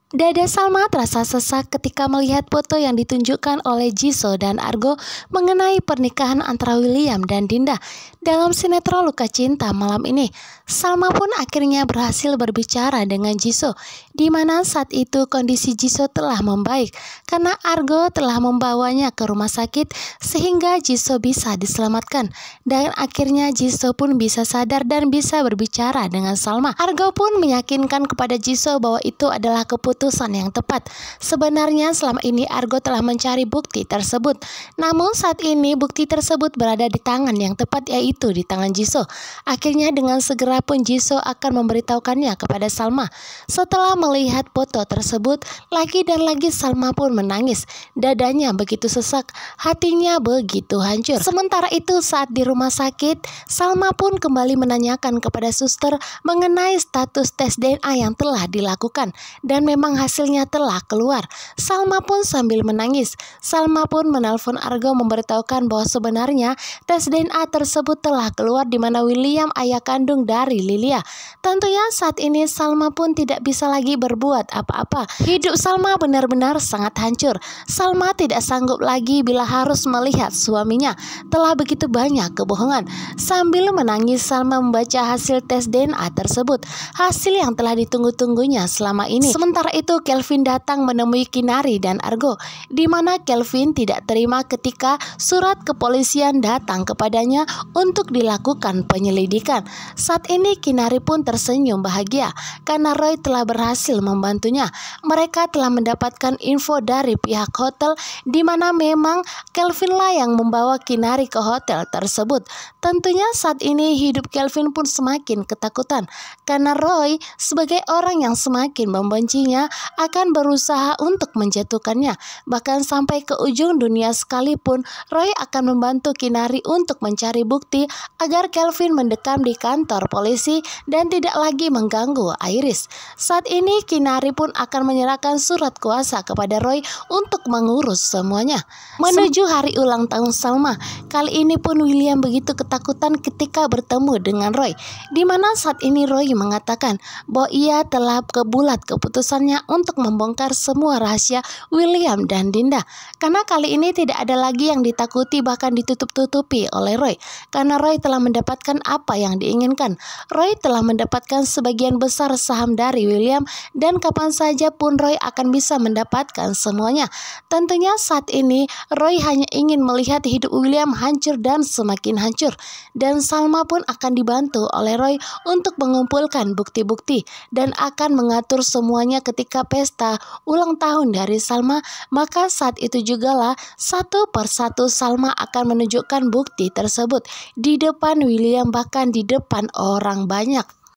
Dada Salma terasa sesak ketika melihat foto yang ditunjukkan oleh Jisoo dan Argo mengenai pernikahan antara William dan Dinda dalam sinetron Luka Cinta malam ini. Salma pun akhirnya berhasil berbicara dengan Jisoo, di mana saat itu kondisi Jisoo telah membaik karena Argo telah membawanya ke rumah sakit sehingga Jisoo bisa diselamatkan. Dan akhirnya Jisoo pun bisa sadar dan bisa berbicara dengan Salma. Argo pun meyakinkan kepada Jisoo bahwa itu adalah keputusan yang tepat. Sebenarnya selama ini Argo telah mencari bukti tersebut. Namun saat ini bukti tersebut berada di tangan yang tepat, yaitu di tangan Jisoo. Akhirnya dengan segera pun Jisoo akan memberitahukannya kepada Salma. Setelah melihat foto tersebut, lagi dan lagi Salma pun menangis. Dadanya begitu sesak, hatinya begitu hancur. Sementara itu saat di rumah sakit, Salma pun kembali menanyakan kepada suster mengenai status tes DNA yang telah dilakukan. Dan memang hasilnya telah keluar. Salma pun sambil menangis. Salma pun menelpon Argo memberitahukan bahwa sebenarnya tes DNA tersebut telah keluar, di mana William ayah kandung dari Lilia. Tentunya saat ini Salma pun tidak bisa lagi berbuat apa-apa. Hidup Salma benar-benar sangat hancur. Salma tidak sanggup lagi bila harus melihat suaminya telah begitu banyak kebohongan. Sambil menangis Salma membaca hasil tes DNA tersebut, hasil yang telah ditunggu-tunggunya selama ini. Sementara itu Kelvin datang menemui Kinari dan Argo, di mana Kelvin tidak terima ketika surat kepolisian datang kepadanya untuk dilakukan penyelidikan. Saat ini Kinari pun tersenyum bahagia karena Roy telah berhasil membantunya. Mereka telah mendapatkan info dari pihak hotel, di mana memang Kelvin lah yang membawa Kinari ke hotel tersebut. Tentunya saat ini hidup Kelvin pun semakin ketakutan karena Roy sebagai orang yang semakin membencinya akan berusaha untuk menjatuhkannya. Bahkan sampai ke ujung dunia sekalipun Roy akan membantu Kinari untuk mencari bukti agar Kelvin mendekam di kantor polisi dan tidak lagi mengganggu Iris. Saat ini Kinari pun akan menyerahkan surat kuasa kepada Roy untuk mengurus semuanya. Menuju hari ulang tahun Salma, kali ini pun William begitu ketakutan ketika bertemu dengan Roy, di mana saat ini Roy mengatakan bahwa ia telah kebulat keputusannya untuk membongkar semua rahasia William dan Dinda. Karena kali ini tidak ada lagi yang ditakuti bahkan ditutup-tutupi oleh Roy, karena Roy telah mendapatkan apa yang diinginkan. Roy telah mendapatkan sebagian besar saham dari William dan kapan saja pun Roy akan bisa mendapatkan semuanya. Tentunya saat ini Roy hanya ingin melihat hidup William hancur dan semakin hancur, dan Salma pun akan dibantu oleh Roy untuk mengumpulkan bukti-bukti dan akan mengatur semuanya ketika pesta ulang tahun dari Salma. Maka saat itu jugalah satu persatu Salma akan menunjukkan bukti tersebut di depan William, bahkan di depan orang banyak.